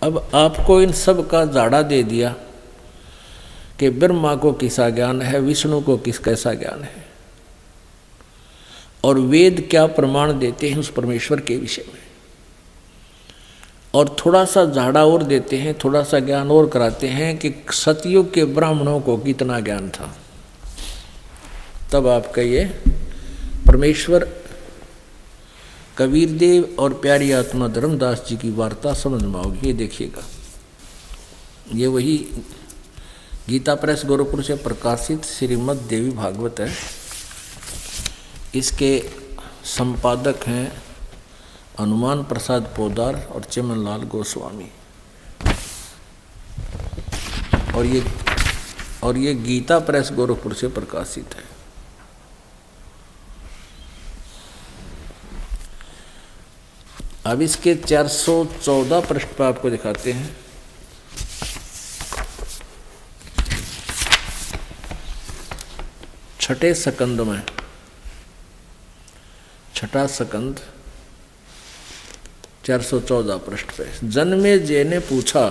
अब आपको इन सब का झाड़ा दे दिया कि ब्रह्मा को किसा ज्ञान है, विष्णु को किस कैसा ज्ञान है, और वेद क्या प्रमाण देते हैं उस परमेश्वर के विषय में, और थोड़ा सा झाड़ा और देते हैं, थोड़ा सा ज्ञान और कराते हैं कि सतयुग के ब्राह्मणों को कितना ज्ञान था। तब आपका ये परमेश्वर कबीर देव और प्यारी आत्मा धर्मदास जी की वार्ता समझ में आओगी। ये देखिएगा, ये वही गीता प्रेस गोरखपुर से प्रकाशित श्रीमद् देवी भागवत है। इसके संपादक हैं हनुमान प्रसाद पोदार और चमनलाल गोस्वामी, और ये गीता प्रेस गोरखपुर से प्रकाशित है। अब इसके 414 पृष्ठ पर आपको दिखाते हैं। छठे सकंद में, छठा सकंद 414 पृष्ठ पे, जन्मेजय ने पूछा,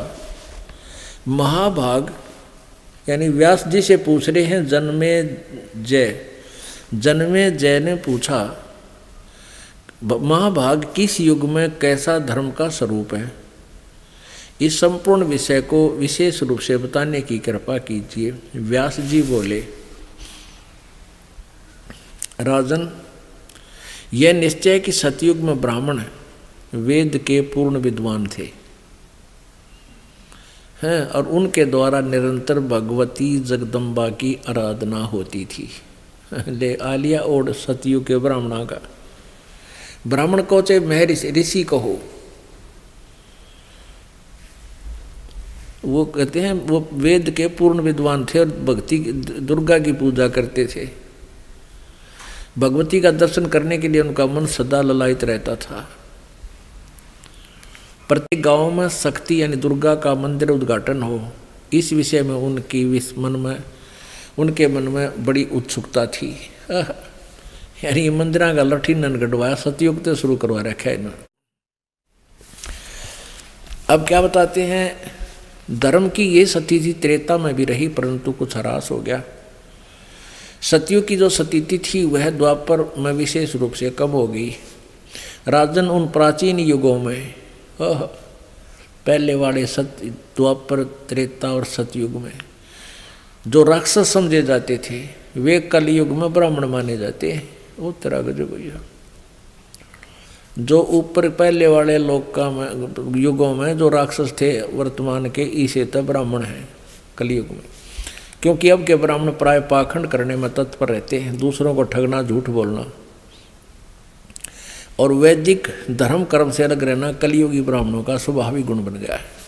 महाभाग यानी व्यास जी से पूछ रहे हैं जन्मेजय ने पूछा, महाभाग किस युग में कैसा धर्म का स्वरूप है, इस संपूर्ण विषय को विशेष रूप से बताने की कृपा कीजिए। व्यास जी बोले, राजन, यह निश्चय कि सतयुग में ब्राह्मण वेद के पूर्ण विद्वान थे हैं, और उनके द्वारा निरंतर भगवती जगदम्बा की आराधना होती थी। ले आलिया ओढ़ सतयुग के ब्राह्मणा का, ब्राह्मण को चाहे महर्षि ऋषि कहो, वो कहते हैं वो वेद के पूर्ण विद्वान थे और भक्ति दुर्गा की पूजा करते थे। भगवती का दर्शन करने के लिए उनका मन सदा ललायित रहता था। प्रत्येक गांव में शक्ति यानी दुर्गा का मंदिर उद्घाटन हो, इस विषय में उनके मन में बड़ी उत्सुकता थी। यानी मंदिर का लठी नन गढ़वाया, सतयुग से शुरू करवा रखा है इन्होंने। अब क्या बताते हैं, धर्म की ये सती थी त्रेता में भी रही, परंतु कुछ ह्रास हो गया। सतयुग की जो स्थिति थी वह द्वापर में विशेष रूप से कम हो गई। राजन, उन प्राचीन युगों में, पहले वाले द्वापर, त्रेता और सतयुग में जो राक्षस समझे जाते थे, वे कलयुग में ब्राह्मण माने जाते हैं। वो तरह का जो भैया जो ऊपर पहले वाले लोग का युगों में जो राक्षस थे, वर्तमान के इसे तो ब्राह्मण हैं कलयुग में। क्योंकि अब के ब्राह्मण प्राय पाखंड करने में तत्पर रहते हैं, दूसरों को ठगना, झूठ बोलना और वैदिक धर्म कर्म से अलग रहना कलयुगी ब्राह्मणों का स्वाभाविक गुण बन गया है।